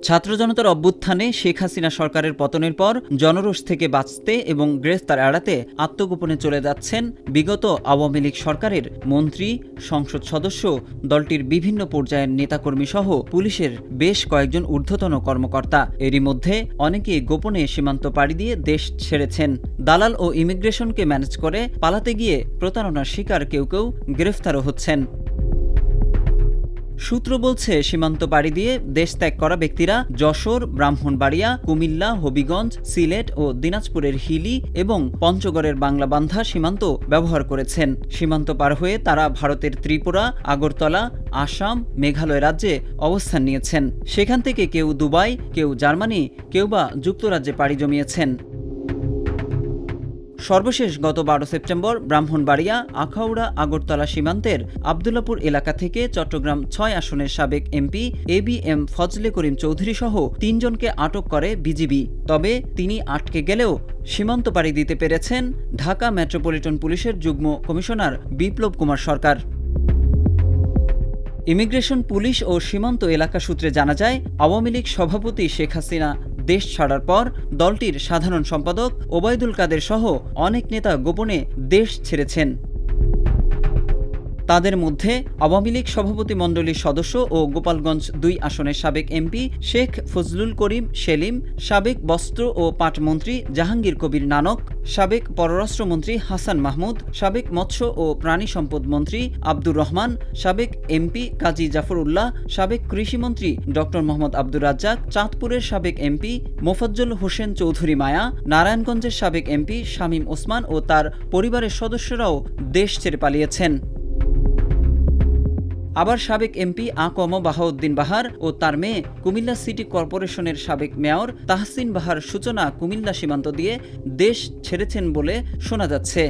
ছাত্র জনতার অভ্যুত্থানে শেখ হাসিনা সরকারের পতনের পর জনরোষ থেকে বাঁচতে এবং গ্রেফতার এড়াতে আত্মগোপনে চলে যাচ্ছেন বিগত আওয়ামী লীগ সরকারের মন্ত্রী, সংসদ সদস্য, দলটির বিভিন্ন পর্যায়ের নেতাকর্মী সহ পুলিশের বেশ কয়েকজন ঊর্ধ্বতন কর্মকর্তা। এরই মধ্যে অনেকেই গোপনে সীমান্ত পাড়ি দিয়ে দেশ ছেড়েছেন। দালাল ও ইমিগ্রেশনকে ম্যানেজ করে পালাতে গিয়ে প্রতারণার শিকার কেউ কেউ গ্রেফতারও হচ্ছেন। সূত্র বলছে, সীমান্ত পাড়ি দিয়ে দেশ ত্যাগ করা ব্যক্তিরা যশোর, ব্রাহ্মণবাড়িয়া, কুমিল্লা, হবিগঞ্জ, সিলেট ও দিনাজপুরের হিলি এবং পঞ্চগড়ের বাংলাবান্ধা সীমান্ত ব্যবহার করেছেন। সীমান্ত পার হয়ে তারা ভারতের ত্রিপুরা, আগরতলা, আসাম, মেঘালয় রাজ্যে অবস্থান নিয়েছেন। সেখান থেকে কেউ দুবাই, কেউ জার্মানি, কেউ বা যুক্তরাজ্যে পাড়ি জমিয়েছেন। সর্বশেষ গত 12 সেপ্টেম্বর ব্রাহ্মণবাড়িয়া, আখাউড়া, আগরতলা সীমান্তের আবদুল্লাপুর এলাকা থেকে চট্টগ্রাম 6 আসনের সাবেক এমপি ABM ফজলে করিম চৌধুরী সহ 3 জনকে আটক করে বিজিবি। তবে তিনি আটকে গেলেও সীমান্ত পাড়ি দিতে পেরেছেন ঢাকা মেট্রোপলিটন পুলিশের যুগ্ম কমিশনার বিপ্লব কুমার সরকার। ইমিগ্রেশন, পুলিশ ও সীমান্ত এলাকা সূত্রে জানা যায়, আওয়ামী লীগ সভাপতি শেখ হাসিনা দেশ ছাড়ার পর দলটির সাধারণ সম্পাদক ওবায়দুল কাদের সহ অনেক নেতা গোপনে দেশ ছেড়েছেন। তাদের মধ্যে আওয়ামী লীগ সভাপতি মণ্ডলীর সদস্য ও গোপালগঞ্জ 2 আসনের সাবেক এমপি শেখ ফজলুল করিম সেলিম, সাবেক বস্ত্র ও পাট মন্ত্রী জাহাঙ্গীর কবির নানক, সাবেক পররাষ্ট্রমন্ত্রী হাসান মাহমুদ, সাবেক মৎস্য ও প্রাণী সম্পদ মন্ত্রী আব্দুর রহমান, সাবেক এমপি কাজী জাফর উল্লাহ, সাবেক কৃষিমন্ত্রী ড মোহাম্মদ আব্দুর রাজ্জাক, চাঁদপুরের সাবেক এমপি মোফাজ্জল হোসেন চৌধুরী মায়া, নারায়ণগঞ্জের সাবেক এমপি শামীম ওসমান ও তার পরিবারের সদস্যরাও দেশ ছেড়ে পালিয়েছেন। আবার সাবেক এমপি আকম বাহাউদ্দিন বাহার ও তার মেয়ে কুমিল্লা সিটি কর্পোরেশনের সাবেক মেয়র তাহসিন বাহার সূচনা কুমিল্লা সীমান্ত দিয়ে দেশ ছেড়েছেন বলে শোনা যাচ্ছে।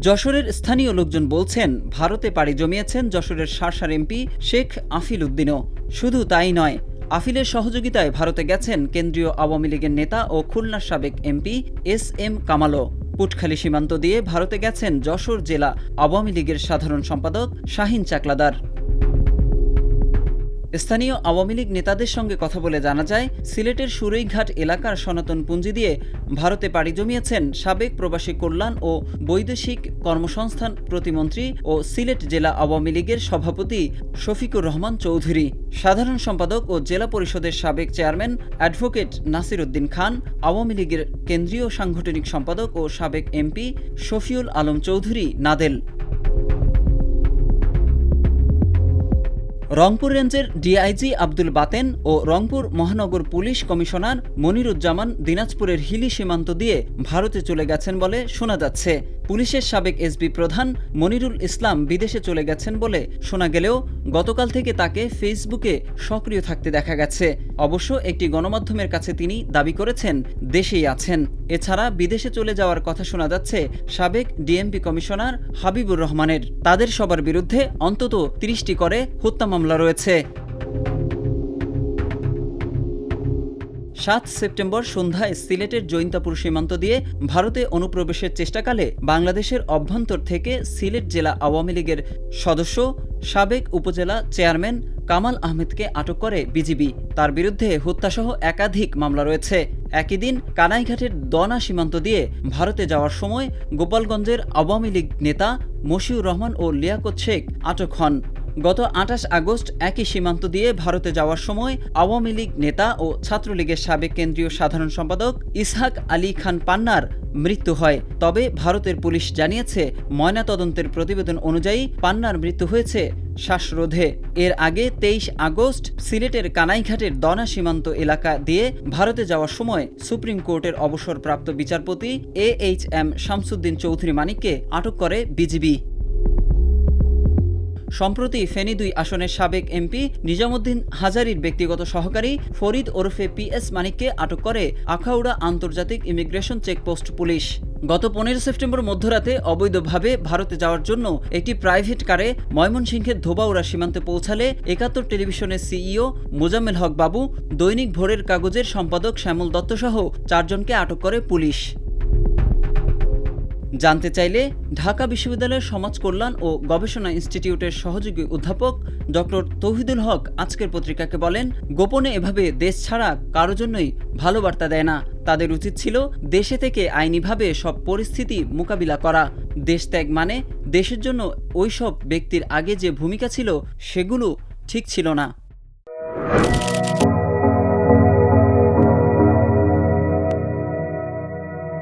যশোরের স্থানীয় লোকজন বলছেন, ভারতে পাড়ি জমিয়েছেন যশোরের শার্শার এমপি শেখ আফিল উদ্দিনও। শুধু তাই নয়, আফিলের সহযোগিতায় ভারতে গেছেন কেন্দ্রীয় আওয়ামী লীগের নেতা ও খুলনার সাবেক এমপি SM কামালও। পুটখালী সীমান্ত দিয়ে ভারতে গেছেন যশোর জেলা আওয়ামী লীগের সাধারণ সম্পাদক শাহিন চাকলাদার। স্থানীয় আওয়ামী লীগ নেতাদের সঙ্গে কথা বলে জানা যায়, সিলেটের সুরৈঘাট এলাকার সনাতন পুঞ্জি দিয়ে ভারতে পাড়ি জমিয়েছেন সাবেক প্রবাসী কল্যাণ ও বৈদেশিক কর্মসংস্থান প্রতিমন্ত্রী ও সিলেট জেলা আওয়ামী লীগের সভাপতি শফিকুর রহমান চৌধুরী, সাধারণ সম্পাদক ও জেলা পরিষদের সাবেক চেয়ারম্যান অ্যাডভোকেট নাসির উদ্দিন খান, আওয়ামী লীগের কেন্দ্রীয় সাংগঠনিক সম্পাদক ও সাবেক এমপি শফিউল আলম চৌধুরী নাদেল। রংপুর রেঞ্জের ডিআইজি আব্দুল বাতেন ও রংপুর মহানগর পুলিশ কমিশনার মনিরুজ্জামান দিনাজপুরের হিলি সীমান্ত দিয়ে ভারতে চলে গেছেন বলে শোনা যাচ্ছে। পুলিশের সাবেক এসবি প্রধান মনিরুল ইসলাম বিদেশে চলে গেছেন বলে শোনা গেলেও গতকাল থেকে তাকে ফেসবুকে সক্রিয় থাকতে দেখা গেছে। অবশ্য একটি গণমাধ্যমের কাছে তিনি দাবি করেছেন দেশেই আছেন। এছাড়া বিদেশে চলে যাওয়ার কথা শোনা যাচ্ছে সাবেক ডিএমপি কমিশনার হাবিবুর রহমানের। তাদের সবার বিরুদ্ধে অন্তত 30টি করে হত্যা মামলা রয়েছে। 7 সেপ্টেম্বর সন্ধ্যায় সিলেটের জৈন্তাপুর সীমান্ত দিয়ে ভারতে অনুপ্রবেশের চেষ্টাকালে বাংলাদেশের অভ্যন্তর থেকে সিলেট জেলা আওয়ামী লীগের সদস্য, সাবেক উপজেলা চেয়ারম্যান কামাল আহমেদকে আটক করে বিজিবি। তার বিরুদ্ধে হত্যাসহ একাধিক মামলা রয়েছে। একই দিন কানাইঘাটের দনা সীমান্ত দিয়ে ভারতে যাওয়ার সময় গোপালগঞ্জের আওয়ামী লীগ নেতা মশিউর রহমান ও লিয়াকত শেখ আটক হন। গত 28 আগস্ট একই সীমান্ত দিয়ে ভারতে যাওয়ার সময় আওয়ামী লীগ নেতা ও ছাত্রলীগের সাবেক কেন্দ্রীয় সাধারণ সম্পাদক ইসহাক আলী খান পান্নার মৃত্যু হয়। তবে ভারতের পুলিশ জানিয়েছে, ময়নাতদন্তের প্রতিবেদন অনুযায়ী পান্নার মৃত্যু হয়েছে শ্বাসরোধে। এর আগে 23 আগস্ট সিলেটের কানাইঘাটের দনা সীমান্ত এলাকা দিয়ে ভারতে যাওয়ার সময় সুপ্রিম কোর্টের অবসরপ্রাপ্ত বিচারপতি AHM শামসুদ্দিন চৌধুরী মানিককে আটক করে বিজিবি। সম্প্রতি ফেনী 2 আসনের সাবেক এমপি নিজামুদ্দিন হাজারীর ব্যক্তিগত সহকারী ফরিদ ওরফে PS মানিককে আটক করে আখাউড়া আন্তর্জাতিক ইমিগ্রেশন চেকপোস্ট পুলিশ। গত 15 সেপ্টেম্বর মধ্যরাতে অবৈধভাবে ভারতে যাওয়ার জন্য একটি প্রাইভেট কারে ময়মনসিংহের ধোবাউড়া সীমান্তে পৌঁছালে 71 টেলিভিশনের CEO মোজাম্মেল হক বাবু, দৈনিক ভোরের কাগজের সম্পাদক শ্যামল দত্ত সহ 4 জনকে আটক করে পুলিশ। জানতে চাইলে ঢাকা বিশ্ববিদ্যালয়ের সমাজ কল্যাণ ও গবেষণা ইনস্টিটিউটের সহযোগী অধ্যাপক ডক্টর তৌহিদুল হক আজকের পত্রিকাকে বলেন, গোপনে এভাবে দেশ ছাড়া কারো জন্যই ভালো বার্তা দেয় না। তাদের উচিত ছিল দেশে থেকে আইনিভাবে সব পরিস্থিতি মোকাবিলা করা। দেশত্যাগ মানে দেশের জন্য ওইসব ব্যক্তির আগে যে ভূমিকা ছিল সেগুলো ঠিক ছিল না।